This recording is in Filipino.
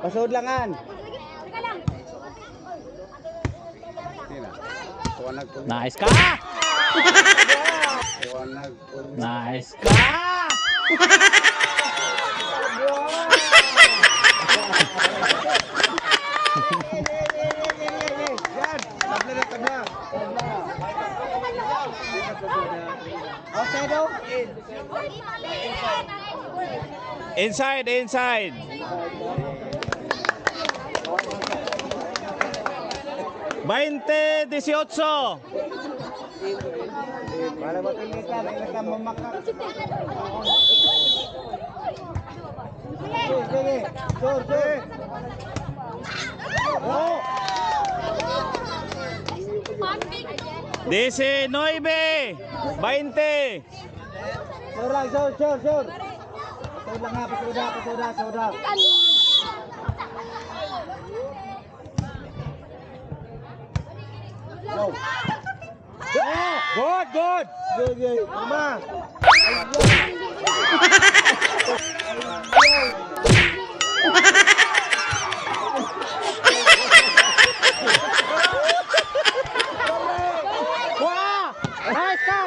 Pasod langan. Nice ka! Nice ka! Inside, inside. Bainte, 18. Para matinig ka, may mamakak. Sige, sure. Oh! 19, 20. Sure lang, sure. Pasod lang nga, pasoda. Go. Good. Tama. Wah! Nice ka!